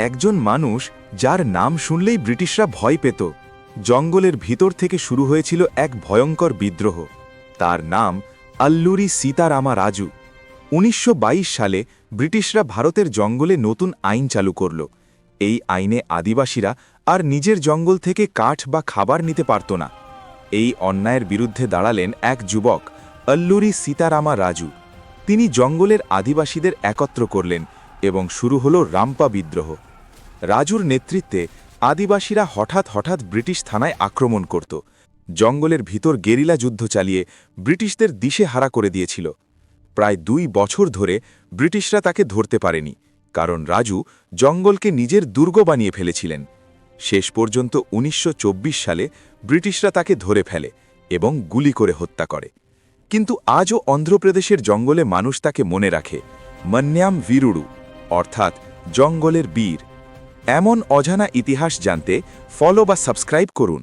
একজন মানুষ যার নাম শুনলেই ব্রিটিশরা ভয় পেত। জঙ্গলের ভিতর থেকে শুরু হয়েছিল এক ভয়ঙ্কর বিদ্রোহ। তার নাম আল্লুরি সীতারামা রাজু। ১৯২২ সালে ব্রিটিশরা ভারতের জঙ্গলে নতুন আইন চালু করল। এই আইনে আদিবাসীরা আর নিজের জঙ্গল থেকে কাঠ বা খাবার নিতে পারত না। এই অন্যায়ের বিরুদ্ধে দাঁড়ালেন এক যুবক, আল্লুরি সীতারামা রাজু। তিনি জঙ্গলের আদিবাসীদের একত্র করলেন এবং শুরু হল রাম্পা বিদ্রোহ। রাজুর নেতৃত্বে আদিবাসীরা হঠাৎ হঠাৎ ব্রিটিশ থানায় আক্রমণ করত। জঙ্গলের ভিতর গেরিলা যুদ্ধ চালিয়ে ব্রিটিশদের দিশেহারা করে দিয়েছিল। প্রায় ২ বছর ধরে ব্রিটিশরা তাকে ধরতে পারেনি, কারণ রাজু জঙ্গলকে নিজের দুর্গ বানিয়ে ফেলেছিলেন। শেষ পর্যন্ত ১৯২৪ সালে ব্রিটিশরা তাকে ধরে ফেলে এবং গুলি করে হত্যা করে। কিন্তু আজও অন্ধ্রপ্রদেশের জঙ্গলে মানুষ তাকে মনে রাখে মন্যাম বীরুড়ু, অর্থাৎ জঙ্গলের বীর। এমন অজানা ইতিহাস জানতে ফলো বা সাবস্ক্রাইব করুন।